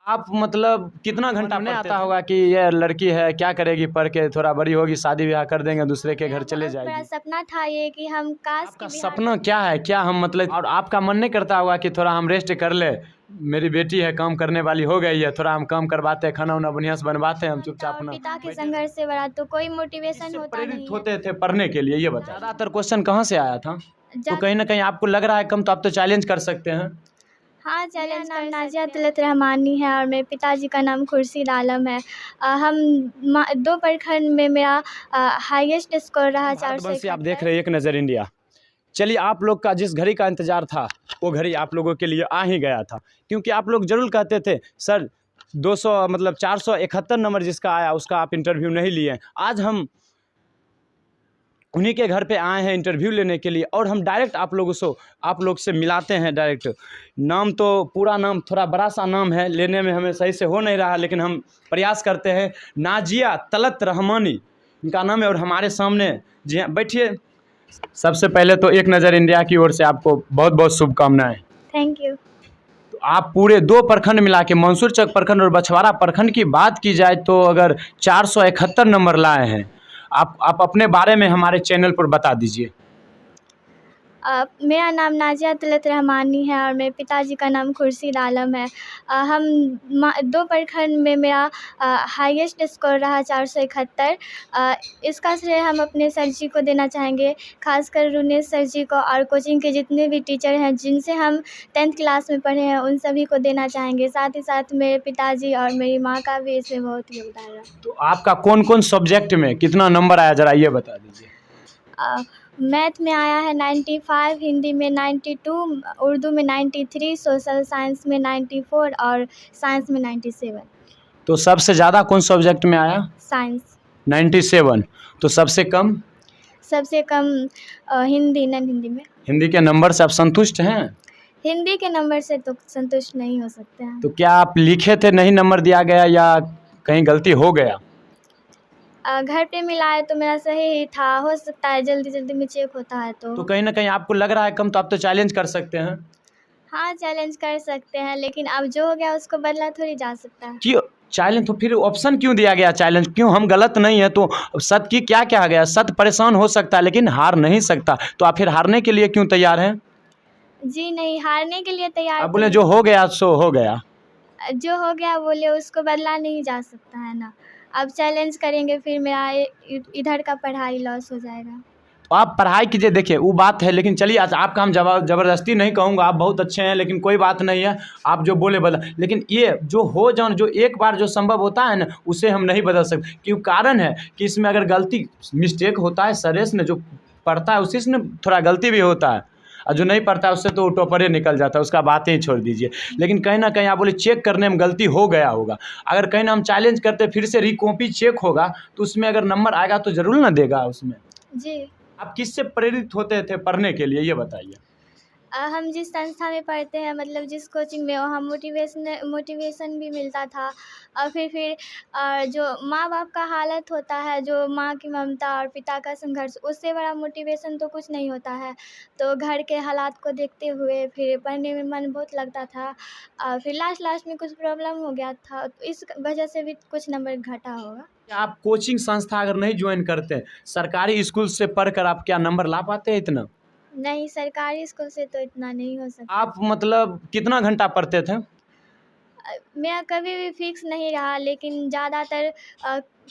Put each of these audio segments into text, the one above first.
आप मतलब कितना घंटा नहीं आता होगा कि ये लड़की है क्या करेगी पढ़ के, थोड़ा बड़ी होगी शादी ब्याह कर देंगे दूसरे के घर चले बहुत बड़ा जाएगी। सपना था ये कि हम काश आपका कि बिहार सपना क्या है, क्या हम मतलब, और आपका मन नहीं करता होगा कि थोड़ा हम रेस्ट कर ले, मेरी बेटी है काम करने वाली हो गई है, थोड़ा हम काम करवाते हैं, खाना वाना बढ़िया से बनवाते हैं, हम माता चुपचाप और अपना पिता के बैठे संघर्ष से बड़ा तो कोई मोटिवेशन किससे होता प्रेरित नहीं है। होते थे पढ़ने के लिए, ये बताइए। ज़्यादातर क्वेश्चन कहाँ से आया था? तो जा- कहीं ना कहीं आपको लग रहा है कम, तो आप तो चैलेंज कर सकते हैं। हाँ, चैलेंज नाम नाजिया तिलत रहमानी है और मेरे पिताजी का नाम खुर्शीद आलम है। हम 2 प्रखंड में मेरा हाईएस्ट स्कोर रहा भारतवंशी आप देख 471। रहे हैं एक नज़र इंडिया। चलिए, आप लोग का जिस घड़ी का इंतजार था वो घड़ी आप लोगों के लिए आ ही गया था, क्योंकि आप लोग जरूर कहते थे सर 200 मतलब 471 नंबर जिसका आया उसका आप इंटरव्यू नहीं लिए। आज हम उन्हीं के घर पे आए हैं इंटरव्यू लेने के लिए, और हम डायरेक्ट आप लोग से मिलाते हैं डायरेक्ट। नाम तो पूरा नाम थोड़ा बड़ा सा नाम है, लेने में हमें सही से हो नहीं रहा, लेकिन हम प्रयास करते हैं। नाजिया तलत रहमानी इनका नाम है, और हमारे सामने जी हाँ बैठिए। सबसे पहले तो एक नज़र इंडिया की ओर से आपको बहुत बहुत शुभकामनाएं। Thank you. तो आप पूरे 2 प्रखंड मिला के, मंसूर चक प्रखंड और बछवाड़ा प्रखंड की बात की जाए तो अगर 471 नंबर लाए हैं, आप अपने बारे में हमारे चैनल पर बता दीजिए। मेरा नाम नाजिया तिलत रहमानी है और मेरे पिताजी का नाम खुर्शीद आलम है। हम 2 प्रखंड में मेरा हाईएस्ट स्कोर रहा 471। इसका श्रेय हम अपने सर जी को देना चाहेंगे, खासकर रुनेश सर जी को, और कोचिंग के जितने भी टीचर हैं जिनसे हम 10th क्लास में पढ़े हैं उन सभी को देना चाहेंगे। साथ ही साथ मेरे पिताजी और मेरी माँ का भी इसमें बहुत योगदान रहा। तो आपका कौन कौन सब्जेक्ट में कितना नंबर आया, ज़रा ये बता दीजिए। मैथ में आया है 95, हिंदी में 92, उर्दू में 93, सोशल साइंस में 94 और साइंस में 97। तो सबसे ज़्यादा कौन सब्जेक्ट में आया? साइंस। 97। तो सबसे कम? सबसे कम हिंदी, नन हिंदी में। हिंदी के नंबर से आप संतुष्ट हैं? हिंदी के नंबर से तो संतुष्ट नहीं हो सकते हैं। तो क्या आप लिखे थे नहीं नंबर दिया गया, या कहीं गलती हो गया? घर पे मिलाए तो मेरा सही ही था, हो सकता है जल्दी जल्दी में चेक होता है तो कहीं ना कहीं आपको लग रहा है कम, तो आप तो चैलेंज कर सकते हैं। हाँ, चैलेंज कर सकते हैं, लेकिन अब जो हो गया उसको बदला थोड़ी जा सकता है। क्यों चैलेंज? तो फिर ऑप्शन क्यों दिया गया चैलेंज? क्यों? हम गलत नहीं है तो सत्य की क्या कहा गया? सत्य परेशान हो सकता है लेकिन हार नहीं सकता, तो आप फिर हारने के लिए क्यों तैयार हैं? जी नहीं, हारने के लिए तैयार आप बोले जो हो गया सो हो गया। जो हो गया बोले उसको बदला नहीं जा सकता है ना। अब चैलेंज करेंगे फिर मेरा इधर का पढ़ाई लॉस हो जाएगा। तो आप पढ़ाई कीजिए, देखिए वो बात है, लेकिन चलिए आज आपका हम ज़बरदस्ती नहीं कहूँगा, आप बहुत अच्छे हैं, लेकिन कोई बात नहीं है, आप जो बोले बदल, लेकिन ये जो हो जान जो एक बार जो संभव होता है ना उसे हम नहीं बदल सकते। क्यों? कारण है कि इसमें अगर गलती मिस्टेक होता है, सरेस ने जो पढ़ता है उसी से न थोड़ा गलती भी होता है, और जो नहीं पढ़ता है उससे तो टॉपरे निकल जाता है, उसका बातें ही छोड़ दीजिए। लेकिन कहीं ना कहीं आप बोले चेक करने में गलती हो गया होगा, अगर कहीं ना हम चैलेंज करते फिर से रिकॉपी चेक होगा तो उसमें अगर नंबर आएगा तो ज़रूर ना देगा उसमें। जी। आप किससे प्रेरित होते थे पढ़ने के लिए, ये बताइए। हम जिस संस्था में पढ़ते हैं, मतलब जिस कोचिंग में, वहाँ मोटिवेशन भी मिलता था। और फिर जो माँ बाप का हालत होता है, जो माँ की ममता और पिता का संघर्ष, उससे बड़ा मोटिवेशन तो कुछ नहीं होता है। तो घर के हालात को देखते हुए फिर पढ़ने में मन बहुत लगता था। और फिर लास्ट में कुछ प्रॉब्लम हो गया था, तो इस वजह से भी कुछ नंबर घटा होगा। क्या आप कोचिंग संस्था अगर नहीं ज्वाइन करते, सरकारी स्कूल से पढ़कर आप क्या नंबर ला पाते हैं इतना? नहीं, सरकारी स्कूल से तो इतना नहीं हो सकता। आप मतलब कितना घंटा पढ़ते थे? मेरा कभी भी फिक्स नहीं रहा, लेकिन ज़्यादातर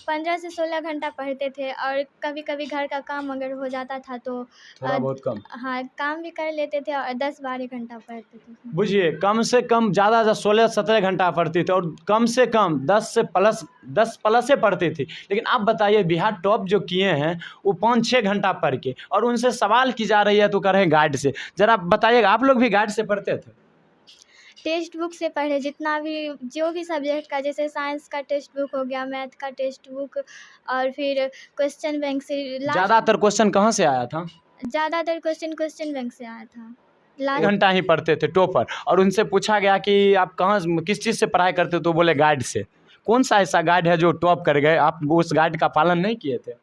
15 से 16 घंटा पढ़ते थे, और कभी-कभी घर का काम अगर हो जाता था तो थोड़ा बहुत कम। हाँ, काम भी कर लेते थे और 10-12 घंटा पढ़ते थे। बुझिए, कम से कम ज़्यादा 16-17 घंटा पढ़ती थी, और कम से कम 10 प्लसे पढ़ती थी। लेकिन आप बताइए, बिहार टॉप जो किए हैं वो 5-6 घंटा पढ़ के, और उनसे सवाल की जा रही है तो कह रहे हैं गाइड से। ज़रा बताइएगा, आप लोग भी गाइड से पढ़ते थे? टेक्स्ट बुक से पढ़े, जितना भी जो भी सब्जेक्ट का, जैसे साइंस का टेक्स्ट बुक हो गया, मैथ का टेक्स्ट बुक, और फिर क्वेश्चन बैंक से ज़्यादातर क्वेश्चन कहाँ से आया था? ज़्यादातर क्वेश्चन बैंक से आया था। 1 घंटा ही पढ़ते थे टॉपर, और उनसे पूछा गया कि आप कहाँ किस चीज़ से पढ़ाई करते हो, तो बोले गाइड से। कौन सा ऐसा गाइड है जो टॉप कर गए? आप उस गाइड का पालन नहीं किए थे?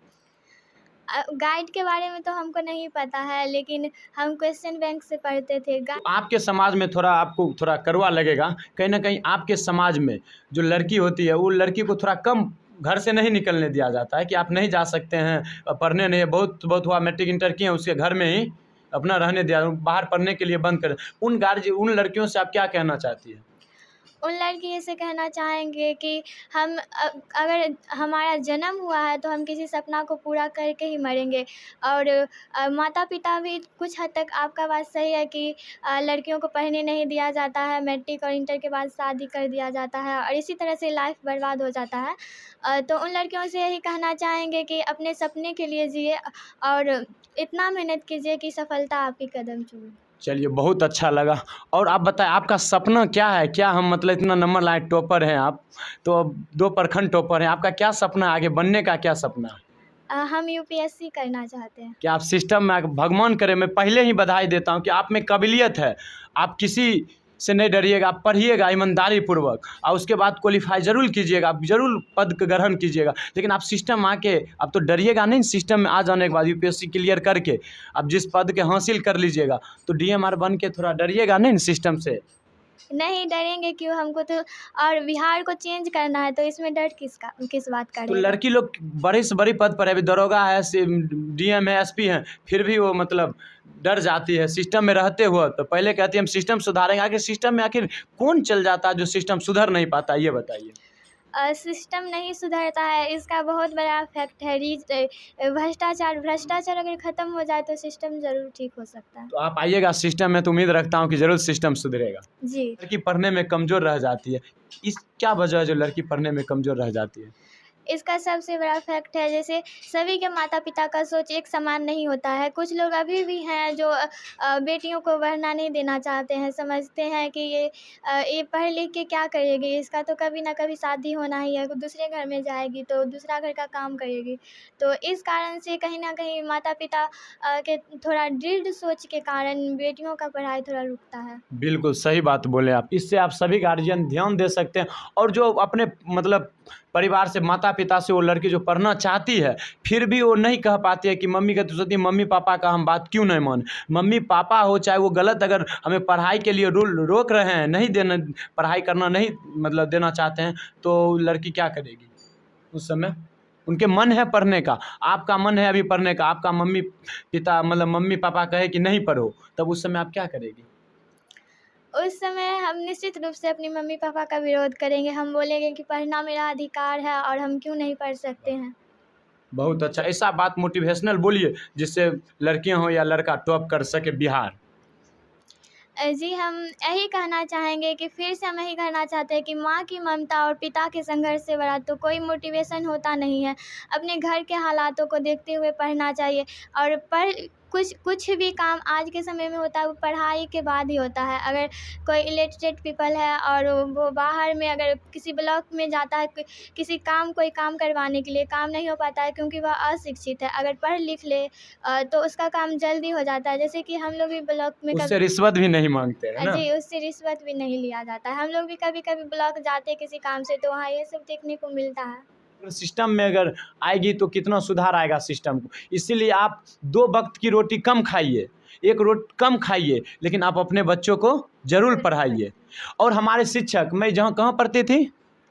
गाइड के बारे में तो हमको नहीं पता है, लेकिन हम क्वेश्चन बैंक से पढ़ते थे। आपके समाज में थोड़ा आपको थोड़ा कड़वा लगेगा, कहीं ना कहीं आपके समाज में जो लड़की होती है वो लड़की को थोड़ा कम घर से नहीं निकलने दिया जाता है कि आप नहीं जा सकते हैं, पढ़ने नहीं, बहुत बहुत हुआ मैट्रिक इंटर किए उसके घर में ही अपना रहने दिया, बाहर पढ़ने के लिए बंद कर। उन लड़कियों से आप क्या कहना चाहती है? उन लड़की से कहना चाहेंगे कि हम अगर हमारा जन्म हुआ है तो हम किसी सपना को पूरा करके ही मरेंगे। और माता पिता भी कुछ हद तक आपका बात सही है कि लड़कियों को पढ़ने नहीं दिया जाता है, मैट्रिक और इंटर के बाद शादी कर दिया जाता है और इसी तरह से लाइफ बर्बाद हो जाता है। तो उन लड़कियों से यही कहना चाहेंगे कि अपने सपने के लिए जिए और इतना मेहनत कीजिए कि सफलता आपकी कदम चूमे। चलिए, बहुत अच्छा लगा। और आप बताएं आपका सपना क्या है? क्या हम मतलब इतना नंबर लाए, टॉपर हैं आप, तो अब 2 प्रखंड टॉपर हैं, आपका क्या सपना है? आगे बनने का क्या सपना है? हम यूपीएससी करना चाहते हैं। कि आप सिस्टम में भगवान करे, मैं पहले ही बधाई देता हूं कि आप में काबिलियत है, आप किसी से नहीं डरिएगा, आप पढ़िएगा ईमानदारी पूर्वक और उसके बाद क्वालिफाई जरूर कीजिएगा, आप जरूर पद का ग्रहण कीजिएगा। लेकिन आप सिस्टम आके आप तो डरिएगा नहीं, सिस्टम में आ जाने के बाद यूपीएससी क्लियर करके आप जिस पद के हासिल कर लीजिएगा तो डीएमआर बन के थोड़ा डरिएगा नहीं सिस्टम से? नहीं डरेंगे क्यों, हमको तो और बिहार को चेंज करना है तो इसमें डर किस बात का तो रहेगा। लड़की लोग बड़ी से बड़ी पद पर है, अभी दरोगा है, डीएम है, एसपी हैं, फिर भी वो मतलब डर जाती है सिस्टम में रहते हुए। तो पहले कहती है हम सिस्टम सुधारेंगे, आखिर सिस्टम में आखिर कौन चल जाता है जो सिस्टम सुधर नहीं पाता, ये बताइए। सिस्टम नहीं सुधरता है, इसका बहुत बड़ा फैक्ट है भ्रष्टाचार अगर ख़त्म हो जाए तो सिस्टम ज़रूर ठीक हो सकता है। तो आप आइएगा सिस्टम में, तो उम्मीद रखता हूँ कि जरूर सिस्टम सुधरेगा। जी। लड़की पढ़ने में कमज़ोर रह जाती है, इस क्या वजह है जो लड़की पढ़ने में कमज़ोर रह जाती है? इसका सबसे बड़ा फैक्ट है, जैसे सभी के माता पिता का सोच एक समान नहीं होता है। कुछ लोग अभी भी हैं जो बेटियों को बढ़ना नहीं देना चाहते हैं, समझते हैं कि ये पढ़ लिख के क्या करेगी, इसका तो कभी ना कभी शादी होना ही है, दूसरे घर में जाएगी तो दूसरा घर का काम करेगी। तो इस कारण से कहीं ना कहीं माता पिता के थोड़ा दृढ़ सोच के कारण बेटियों का पढ़ाई थोड़ा रुकता है। बिल्कुल सही बात बोले आप, इससे आप सभी गार्जियन ध्यान दे सकते हैं। और जो अपने मतलब परिवार से, माता पिता से वो लड़की जो पढ़ना चाहती है फिर भी वो नहीं कह पाती है कि मम्मी का, तो सोचती है मम्मी पापा का हम बात क्यों नहीं माने। मम्मी पापा हो चाहे वो गलत, अगर हमें पढ़ाई के लिए रूल रोक रहे हैं, नहीं देना, पढ़ाई करना नहीं मतलब देना चाहते हैं, तो लड़की क्या करेगी उस समय? उनके मन है पढ़ने का, आपका मन है अभी पढ़ने का, आपका मम्मी पिता मतलब मम्मी पापा कहे कि नहीं पढ़ो, तब उस समय आप क्या करेगी? उस समय हम निश्चित रूप से अपनी मम्मी पापा का विरोध करेंगे। हम बोलेंगे कि पढ़ना मेरा अधिकार है और हम क्यों नहीं पढ़ सकते हैं। बहुत अच्छा, ऐसा बात मोटिवेशनल बोलिए जिससे लड़कियां हो या लड़का टॉप कर सके बिहार। जी, हम यही कहना चाहेंगे कि फिर से हम यही कहना चाहते हैं कि माँ की ममता और पिता के संघर्ष से बड़ा तो कोई मोटिवेशन होता नहीं है। अपने घर के हालातों को देखते हुए पढ़ना चाहिए और कुछ भी काम आज के समय में होता है वो पढ़ाई के बाद ही होता है। अगर कोई इलिटरेट पीपल है और वो बाहर में अगर किसी ब्लॉक में जाता है, कोई काम करवाने के लिए, काम नहीं हो पाता है क्योंकि वह अशिक्षित है। अगर पढ़ लिख ले तो उसका काम जल्दी हो जाता है। जैसे कि हम लोग भी ब्लॉक में उससे रिश्वत भी नहीं मांगते है ना? जी, उससे रिश्वत भी नहीं लिया जाता है। हम लोग भी कभी-कभी ब्लॉक जाते हैं किसी काम से तो वहाँ ये सब देखने को मिलता है। सिस्टम में अगर आएगी तो कितना सुधार आएगा सिस्टम को। इसीलिए आप 2 वक्त की रोटी कम खाइए, 1 रोटी कम खाइए, लेकिन आप अपने बच्चों को जरूर पढ़ाइए। और हमारे शिक्षक, मैं जहाँ कहाँ पढ़ती थी,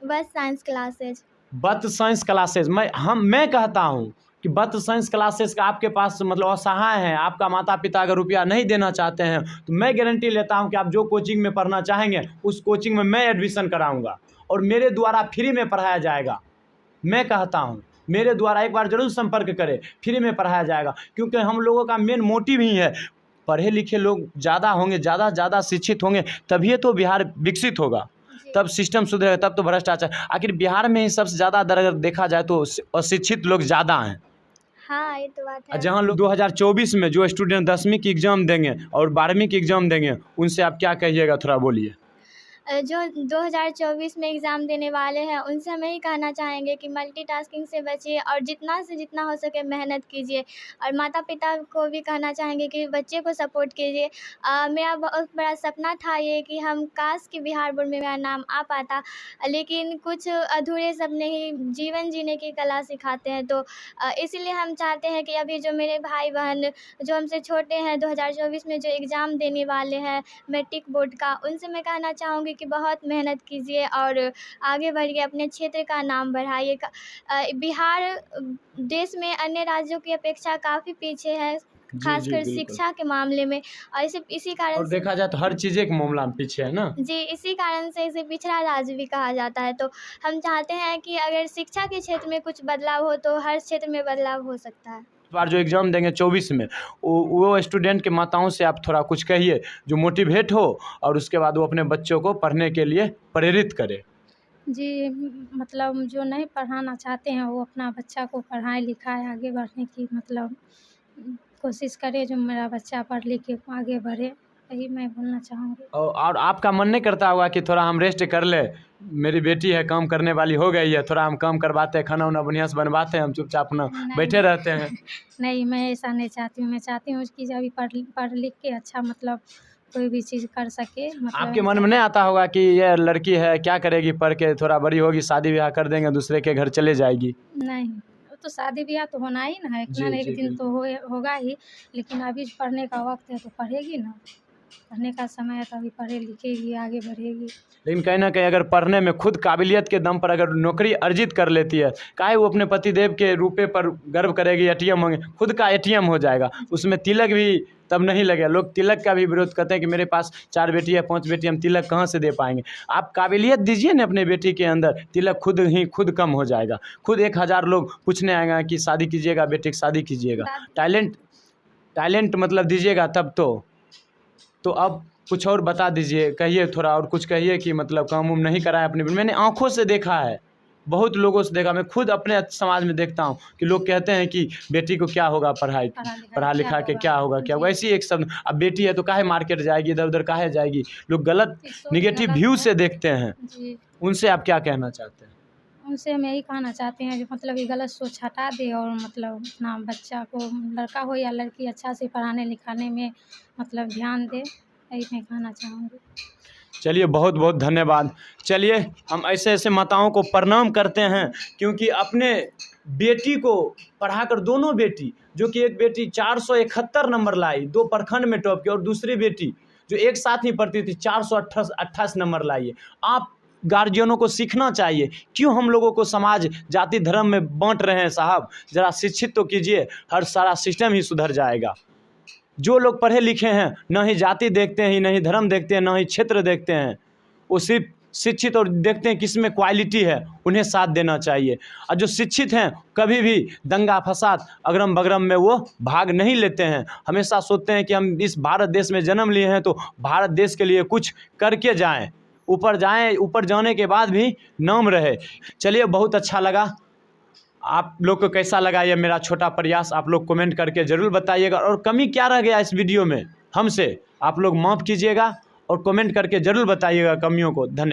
बस साइंस क्लासेज, बत साइंस क्लासेस, मैं कहता हूँ कि बत साइंस क्लासेस का आपके पास मतलब असहाय है, आपका माता पिता अगर रुपया नहीं देना चाहते हैं, तो मैं गारंटी लेता हूँ कि आप जो कोचिंग में पढ़ना चाहेंगे उस कोचिंग में मैं एडमिशन कराऊँगा और मेरे द्वारा फ्री में पढ़ाया जाएगा। मैं कहता हूँ मेरे द्वारा एक बार जरूर संपर्क करें, फ्री में पढ़ाया जाएगा। क्योंकि हम लोगों का मेन मोटिव ही है, पढ़े लिखे लोग ज़्यादा होंगे, ज़्यादा शिक्षित होंगे, तभी तो बिहार विकसित होगा, तब सिस्टम सुधरेगा, तब तो भ्रष्टाचार। आखिर बिहार में ही सबसे ज़्यादा दर अगर देखा जाए तो अशिक्षित लोग ज़्यादा हैं। हाँ, ये तो बात है। जहाँ लोग 2024 में जो स्टूडेंट 10वीं की एग्ज़ाम देंगे और 12वीं की एग्ज़ाम देंगे, उनसे आप क्या कहिएगा, थोड़ा बोलिए। जो 2024 में एग्ज़ाम देने वाले हैं उनसे हम यही कहना चाहेंगे कि मल्टीटास्किंग से बचिए और जितना से जितना हो सके मेहनत कीजिए। और माता पिता को भी कहना चाहेंगे कि बच्चे को सपोर्ट कीजिए। मेरा बहुत बड़ा सपना था ये कि हम काश कि बिहार बोर्ड में मेरा नाम आ पाता, लेकिन कुछ अधूरे सपने ही जीवन जीने की कला सिखाते हैं। तो इसीलिए हम चाहते हैं कि अभी जो मेरे भाई बहन जो हमसे छोटे हैं 2024 में जो एग्ज़ाम देने वाले हैं मैट्रिक बोर्ड का, उनसे मैं कहना चाहूँगी कि बहुत मेहनत कीजिए और आगे बढ़िए, अपने क्षेत्र का नाम बढ़ाइए। बिहार देश में अन्य राज्यों की अपेक्षा काफ़ी पीछे है, जी खासकर बिल्कुल। शिक्षा के मामले में। और इसी और कारण से देखा जाए तो हर चीज़ एक मामला में पीछे है ना। जी, इसी कारण से इसे पिछड़ा राज्य भी कहा जाता है। तो हम चाहते हैं कि अगर शिक्षा के क्षेत्र में कुछ बदलाव हो तो हर क्षेत्र में बदलाव हो सकता है। इस बार जो एग्ज़ाम देंगे 24 में, वो स्टूडेंट के माताओं से आप थोड़ा कुछ कहिए जो मोटिवेट हो और उसके बाद वो अपने बच्चों को पढ़ने के लिए प्रेरित करे। जी, मतलब जो नहीं पढ़ाना चाहते हैं वो अपना बच्चा को पढ़ाए लिखाए आगे बढ़ने की मतलब कोशिश करे, जो मेरा बच्चा पढ़ लिख के आगे बढ़े, यही मैं बोलना चाहूँगी। और आपका मन नहीं करता होगा कि थोड़ा हम रेस्ट कर ले, मेरी बेटी है काम करने वाली हो गई है, थोड़ा हम काम करवाते हैं, खाना वाना बढ़िया से बनवाते हैं, हम चुपचाप अपना नहीं। बैठे रहते हैं। नहीं, मैं ऐसा नहीं चाहती हूँ। मैं चाहती हूँ कि अभी पढ़ लिख के अच्छा मतलब कोई भी चीज़ कर सके, मतलब आपके मन में नहीं आता होगा कि ये लड़की है क्या करेगी पढ़ के, थोड़ा बड़ी होगी शादी ब्याह कर देंगे दूसरे के घर चले जाएगी। नहीं, वो तो शादी ब्याह तो होना ही ना है, एक जी, ना जी, एक दिन तो होगा ही। लेकिन अभी पढ़ने का वक्त है तो पढ़ेगी ना, पढ़ने का समय है तो अभी पढ़े लिखेगी आगे बढ़ेगी। लेकिन कहीं ना कहीं अगर पढ़ने में खुद काबिलियत के दम पर अगर नौकरी अर्जित कर लेती है, काहे वो अपने पतिदेव के रुपए पर गर्व करेगी, एटीएम मांगे, खुद का एटीएम हो जाएगा, उसमें तिलक भी तब नहीं लगेगा। लोग तिलक का भी विरोध करते हैं कि मेरे पास 4 बेटी है 5 बेटी, हम तिलक कहाँ से दे पाएंगे। आप काबिलियत दीजिए ना अपने बेटी के अंदर, तिलक खुद कम हो जाएगा। खुद 1000 लोग पूछने आएगा कि शादी कीजिएगा बेटी की, शादी कीजिएगा। टैलेंट मतलब दीजिएगा तब तो अब कुछ और बता दीजिए, कहिए थोड़ा और कुछ कहिए कि मतलब काम उम नहीं कराया अपने। मैंने आंखों से देखा है, बहुत लोगों से देखा, मैं खुद अपने समाज में देखता हूँ कि लोग कहते हैं कि बेटी को क्या होगा पढ़ा लिखा के क्या होगा क्या, वैसी एक शब्द, अब बेटी है तो काहे मार्केट जाएगी, इधर उधर काहे जाएगी। लोग गलत निगेटिव व्यू से देखते हैं, जी, उनसे आप क्या कहना चाहते हैं? उनसे हम यही कहना चाहते हैं जो मतलब ये गलत सोच हटा दे और मतलब अपना बच्चा को, लड़का हो या लड़की, अच्छा से पढ़ाने लिखाने में मतलब ध्यान दे, यही मैं कहना चाहूँगी। चलिए बहुत बहुत धन्यवाद। चलिए हम ऐसे ऐसे माताओं को प्रणाम करते हैं, क्योंकि अपने बेटी को पढ़ाकर, दोनों बेटी, जो कि एक बेटी 471 नंबर लाई 2 प्रखंड में टॉप की, और दूसरी बेटी जो एक साथ ही पढ़ती थी 428 नंबर लाई है। आप गार्जियनों को सीखना चाहिए, क्यों हम लोगों को समाज जाति धर्म में बांट रहे हैं साहब, ज़रा शिक्षित तो कीजिए, हर सारा सिस्टम ही सुधर जाएगा। जो लोग पढ़े लिखे हैं ना ही जाति देखते हैं, ना ही धर्म देखते हैं, ना ही क्षेत्र देखते हैं, वो सिर्फ शिक्षित और देखते हैं किसमें क्वालिटी है, उन्हें साथ देना चाहिए। और जो शिक्षित हैं कभी भी दंगा फसाद अगरम बगरम में वो भाग नहीं लेते हैं, हमेशा सोचते हैं कि हम इस भारत देश में जन्म लिए हैं तो भारत देश के लिए कुछ करके जाएं, ऊपर जाने के बाद भी नाम रहे। चलिए बहुत अच्छा लगा। आप लोग को कैसा लगा ये मेरा छोटा प्रयास, आप लोग कमेंट करके ज़रूर बताइएगा, और कमी क्या रह गया इस वीडियो में हमसे आप लोग माफ़ कीजिएगा और कमेंट करके ज़रूर बताइएगा कमियों को। धन्यवाद।